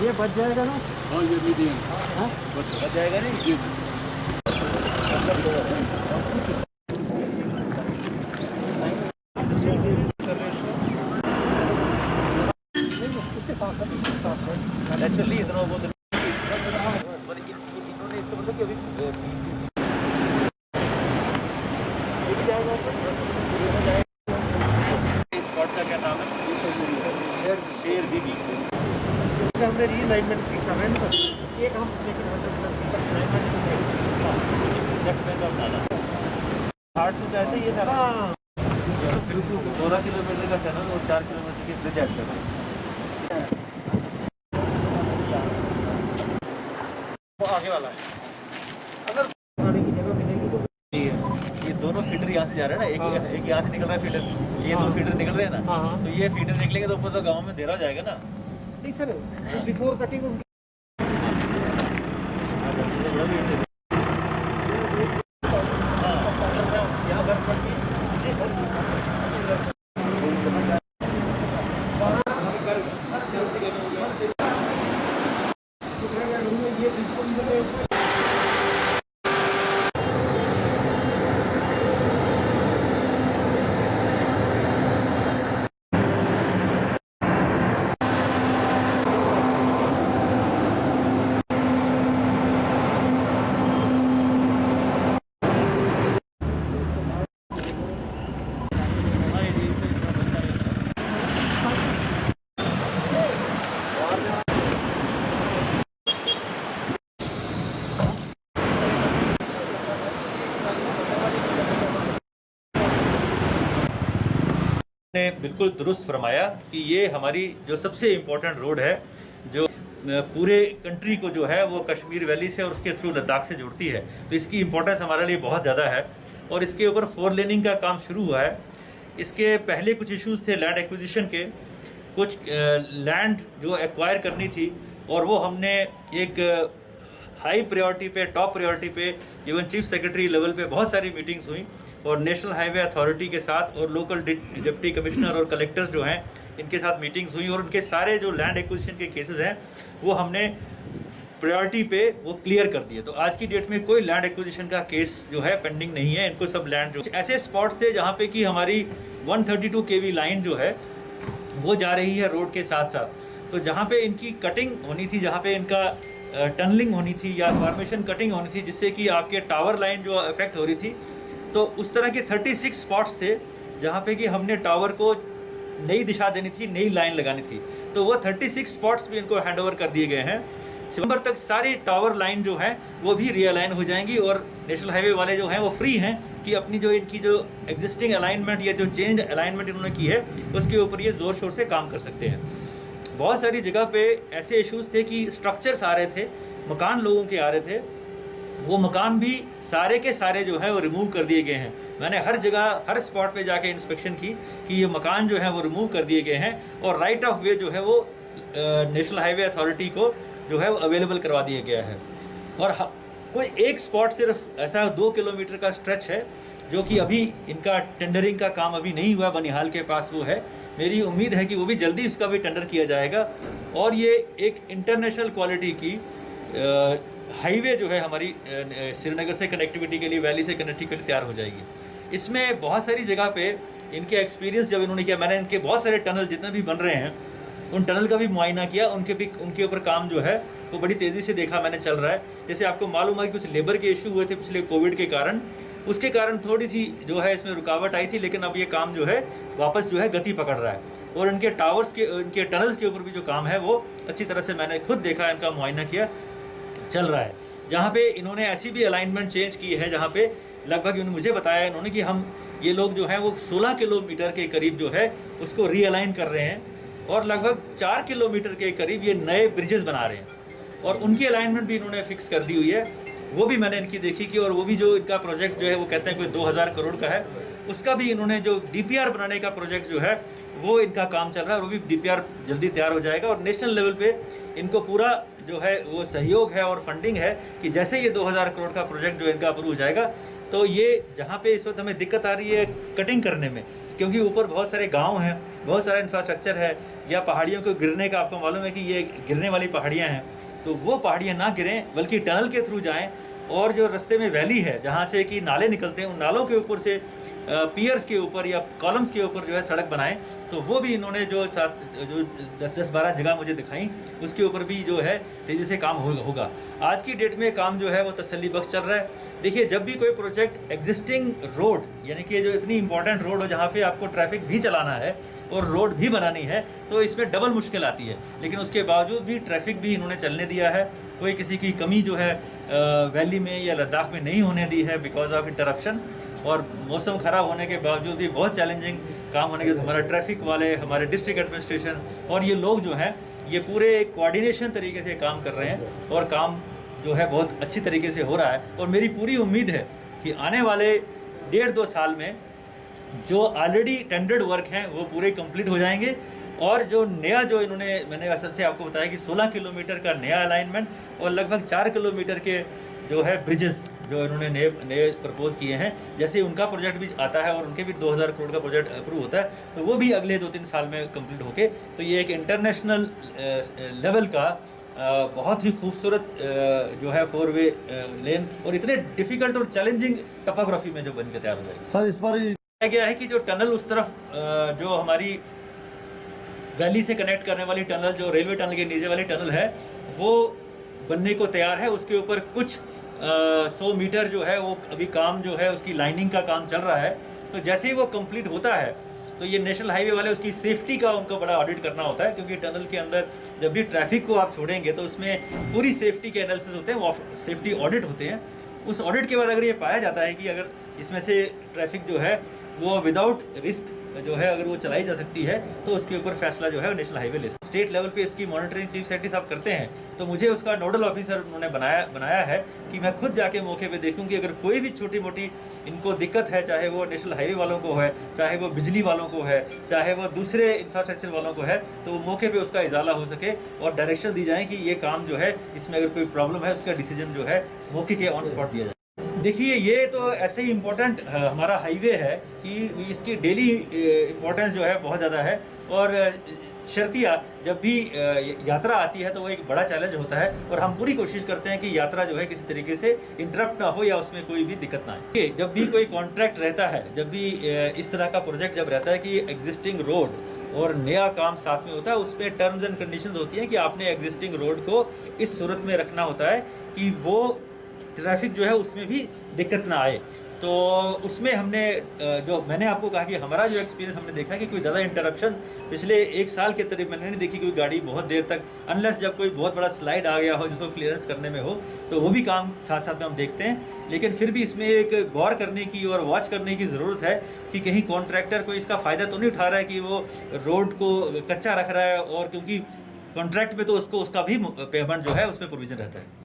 ये बच जाएगा ना? हाँ ये मीडियम हाँ बच जाएगा नहीं जी। उसके साथ साथ इसके साथ साथ एक्चुअली इतना बहुत इन्होंने इसका मतलब कि अभी ये भी जाएगा स्पॉट का क्या नाम है? शेर बीबी। हमने रीअलाइनमेंट की कर रहे हैं ना, एक हम आठ सौ ऐसे ही है सारा। हाँ 12 किलोमीटर का टनल और 4 किलोमीटर की ब्रिज ऐड कर रहे हैं। वो आगे वाला है। अगर पानी की जगह मिलेगी तो ये दोनों फीडर यहाँ से जा रहे हैं ना, एक यहाँ से निकल रहा है फीडर, ये दो फीडर निकल रहे हैं ना। हाँ। तो ये फीडर निकलेंगे तो ऊपर तो गांव में अंधेरा हो जाएगा ना। नहीं सर, बिफोर कटिंग यहाँ बर्फ पड़ती है। ने बिल्कुल दुरुस्त फरमाया कि ये हमारी जो सबसे इम्पोर्टेंट रोड है, जो पूरे कंट्री को जो है वो कश्मीर वैली से और उसके थ्रू लद्दाख से जोड़ती है। तो इसकी इम्पोर्टेंस हमारे लिए बहुत ज़्यादा है और इसके ऊपर 4 लेनिंग का काम शुरू हुआ है। इसके पहले कुछ इश्यूज़ थे लैंड एक्विजिशन के, कुछ लैंड जो एक्वायर करनी थी और वो हमने एक हाई प्रायोरिटी पे, टॉप प्रायोरिटी पे, इवन चीफ सेक्रेटरी लेवल पे बहुत सारी मीटिंग्स हुई और नेशनल हाईवे अथॉरिटी के साथ और लोकल डिप्टी कमिश्नर और कलेक्टर्स जो हैं इनके साथ मीटिंग्स हुई और उनके सारे जो लैंड एक्विजिशन के केसेस हैं वो हमने प्रायोरिटी पे वो क्लियर कर दिए। तो आज की डेट में कोई लैंड एक्विजिशन का केस जो है पेंडिंग नहीं है। इनको सब लैंड जो ऐसे स्पॉट्स थे जहाँ पे कि हमारी 132 kV लाइन जो है वो जा रही है रोड के साथ साथ, तो जहाँ पे इनकी कटिंग होनी थी, जहाँ पे इनका टनलिंग होनी थी या फॉर्मेशन कटिंग होनी थी जिससे कि आपके टावर लाइन जो अफेक्ट हो रही थी, तो उस तरह के 36 स्पॉट्स थे जहाँ पे कि हमने टावर को नई दिशा देनी थी, नई लाइन लगानी थी। तो वो 36 स्पॉट्स भी इनको हैंडओवर कर दिए गए हैं। सितंबर तक सारी टावर लाइन जो है वो भी रीअलाइन हो जाएंगी और नेशनल हाईवे वाले जो हैं वो फ्री हैं कि अपनी जो इनकी जो एग्जिस्टिंग अलाइनमेंट या जो चेंज अलाइनमेंट इन्होंने की है उसके ऊपर ये ज़ोर शोर से काम कर सकते हैं। बहुत सारी जगह पे ऐसे इश्यूज़ थे कि स्ट्रक्चर्स आ रहे थे, मकान लोगों के आ रहे थे, वो मकान भी सारे के सारे जो है वो रिमूव कर दिए गए हैं। मैंने हर जगह हर स्पॉट पे जाके इंस्पेक्शन की कि ये मकान जो है वो रिमूव कर दिए गए हैं और राइट ऑफ वे जो है वो नेशनल हाईवे अथॉरिटी को जो है वो अवेलेबल करवा दिया गया है। और कोई एक स्पॉट सिर्फ ऐसा 2 किलोमीटर का स्ट्रेच है जो कि अभी इनका टेंडरिंग का काम अभी नहीं हुआ, बनिहाल के पास वो है। मेरी उम्मीद है कि वो भी जल्दी उसका भी टेंडर किया जाएगा और ये एक इंटरनेशनल क्वालिटी की हाईवे जो है हमारी श्रीनगर से कनेक्टिविटी के लिए, वैली से कनेक्टिविटी के लिए तैयार हो जाएगी। इसमें बहुत सारी जगह पे इनके एक्सपीरियंस जब इन्होंने किया, मैंने इनके बहुत सारे टनल जितने भी बन रहे हैं उन टनल का भी मुआयना किया, उनके ऊपर काम जो है वो बड़ी तेज़ी से देखा मैंने चल रहा है। जैसे आपको मालूम है कि कुछ लेबर के इशू हुए थे पिछले कोविड के कारण, उसके कारण थोड़ी सी जो है इसमें रुकावट आई थी, लेकिन अब ये काम जो है वापस जो है गति पकड़ रहा है और इनके टावर्स के, इनके टनल्स के ऊपर भी जो काम है वो अच्छी तरह से मैंने खुद देखा, इनका मुआयना किया, चल रहा है। जहाँ पे इन्होंने ऐसी भी अलाइनमेंट चेंज की है जहाँ पे लगभग इन्होंने मुझे बताया इन्होंने कि हम ये लोग जो हैं वो 16 किलोमीटर के करीब जो है उसको रीअलाइन कर रहे हैं और लगभग 4 किलोमीटर के करीब ये नए ब्रिजेस बना रहे हैं और उनकी अलाइनमेंट भी इन्होंने फिक्स कर दी हुई है। वो भी मैंने इनकी देखी कि और वो भी जो इनका प्रोजेक्ट जो है वो कहते हैं कोई 2000 करोड़ का है, उसका भी इन्होंने जो DPR बनाने का प्रोजेक्ट जो है वो इनका काम चल रहा है और वो भी DPR जल्दी तैयार हो जाएगा और नेशनल लेवल पे इनको पूरा जो है वो सहयोग है और फंडिंग है कि जैसे ये 2000 करोड़ का प्रोजेक्ट जो इनका अप्रूव हो जाएगा तो ये जहाँ पे इस वक्त हमें दिक्कत आ रही है कटिंग करने में, क्योंकि ऊपर बहुत सारे गांव हैं, बहुत सारा इंफ्रास्ट्रक्चर है, या पहाड़ियों को गिरने का, आपको मालूम है कि ये गिरने वाली पहाड़ियाँ हैं, तो वो पहाड़ियाँ ना गिरें बल्कि टनल के थ्रू जाएं। और जो रास्ते में वैली है जहाँ से कि नाले निकलते हैं, उन नालों के ऊपर से पियर्स के ऊपर या कॉलम्स के ऊपर जो है सड़क बनाएं। तो वो भी इन्होंने जो 10-12 जगह मुझे दिखाई, उसके ऊपर भी जो है तेज़ी से काम होगा। आज की डेट में काम जो है वो तसल्ली बख्श चल रहा है। देखिए, जब भी कोई प्रोजेक्ट एग्जिस्टिंग रोड, यानी कि जो इतनी इंपॉर्टेंट रोड हो जहाँ पे आपको ट्रैफिक भी चलाना है और रोड भी बनानी है, तो इसमें डबल मुश्किल आती है। लेकिन उसके बावजूद भी ट्रैफिक भी इन्होंने चलने दिया है। कोई किसी की कमी जो है वैली में या लद्दाख में नहीं होने दी है बिकॉज ऑफ इंटरप्शन। और मौसम ख़राब होने के बावजूद भी बहुत चैलेंजिंग काम होने के, तो हमारा ट्रैफिक वाले, हमारे डिस्ट्रिक्ट एडमिनिस्ट्रेशन और ये लोग जो हैं, ये पूरे कोऑर्डिनेशन तरीके से काम कर रहे हैं और काम जो है बहुत अच्छी तरीके से हो रहा है। और मेरी पूरी उम्मीद है कि आने वाले 1.5-2 साल में जो ऑलरेडी टेंडर्ड वर्क हैं वो पूरे कंप्लीट हो जाएंगे। और जो नया जो मैंने असल से आपको बताया कि 16 किलोमीटर का नया अलाइनमेंट और लगभग 4 किलोमीटर के जो है ब्रिजेस जो इन्होंने नए प्रपोज किए हैं, जैसे उनका प्रोजेक्ट भी आता है और उनके भी 2000 करोड़ का प्रोजेक्ट अप्रूव होता है, तो वो भी अगले 2-3 साल में कंप्लीट होके, तो ये एक इंटरनेशनल लेवल का बहुत ही खूबसूरत जो है 4 वे लेन और इतने डिफ़िकल्ट और चैलेंजिंग टोपोग्राफी में जो बन के तैयार हो जाएगी। सर, इस बार गया है कि जो टनल उस तरफ जो हमारी वैली से कनेक्ट करने वाली टनल, जो रेलवे टनल के नीचे वाली टनल है, वो बनने को तैयार है। उसके ऊपर कुछ 100 मीटर जो है वो अभी काम जो है उसकी लाइनिंग का काम चल रहा है। तो जैसे ही वो कंप्लीट होता है तो ये नेशनल हाईवे वाले उसकी सेफ्टी का उनको बड़ा ऑडिट करना होता है, क्योंकि टनल के अंदर जब भी ट्रैफिक को आप छोड़ेंगे तो उसमें पूरी सेफ्टी के एनालिसिस होते हैं, वो सेफ्टी ऑडिट होते हैं। उस ऑडिट के बाद अगर ये पाया जाता है कि अगर इसमें से ट्रैफिक जो है वो विदाउट रिस्क जो है अगर वो चलाई जा सकती है, तो उसके ऊपर फैसला जो है नेशनल हाईवे ले सकते। स्टेट लेवल पे इसकी मॉनिटरिंग चीफ सेक्रेटरी साहब करते हैं, तो मुझे उसका नोडल ऑफिसर उन्होंने बनाया है कि मैं खुद जाके मौके पे देखूंगी अगर कोई भी छोटी मोटी इनको दिक्कत है, चाहे वो नेशनल हाईवे वालों को है, चाहे वो बिजली वालों को है, चाहे वो दूसरे इंफ्रास्ट्रक्चर वालों को है, तो वो मौके पे उसका इजाला हो सके और डायरेक्शन दी जाए कि ये काम जो है इसमें अगर कोई प्रॉब्लम है उसका डिसीजन जो है मौके के ऑन स्पॉट दिया जाए। देखिए, ये तो ऐसे ही इम्पोर्टेंट हमारा हाईवे है कि इसकी डेली इम्पोर्टेंस जो है बहुत ज़्यादा है। और शर्तिया जब भी यात्रा आती है तो वो एक बड़ा चैलेंज होता है और हम पूरी कोशिश करते हैं कि यात्रा जो है किसी तरीके से इंटरप्ट ना हो या उसमें कोई भी दिक्कत ना आए। जब भी कोई कॉन्ट्रैक्ट रहता है, जब भी इस तरह का प्रोजेक्ट जब रहता है कि एग्जिस्टिंग रोड और नया काम साथ में होता है, उसमें टर्म्स एंड कंडीशंस होती हैं कि आपने एग्जिस्टिंग रोड को इस सूरत में रखना होता है कि वो ट्रैफिक जो है उसमें भी दिक्कत ना आए। तो उसमें हमने जो मैंने आपको कहा कि हमारा जो एक्सपीरियंस हमने देखा कि कोई ज़्यादा इंटरप्शन पिछले 1 साल के करीब मैंने नहीं देखी कोई गाड़ी बहुत देर तक, अनलेस जब कोई बहुत बड़ा स्लाइड आ गया हो जिसको क्लियरेंस करने में हो, तो वो भी काम साथ साथ में हम देखते हैं। लेकिन फिर भी इसमें एक गौर करने की और वॉच करने की ज़रूरत है कि कहीं कॉन्ट्रैक्टर कोई इसका फ़ायदा तो नहीं उठा रहा है कि वो रोड को कच्चा रख रहा है, और क्योंकि कॉन्ट्रैक्ट में तो उसको उसका भी पेमेंट जो है उसमें प्रोविज़न रहता है।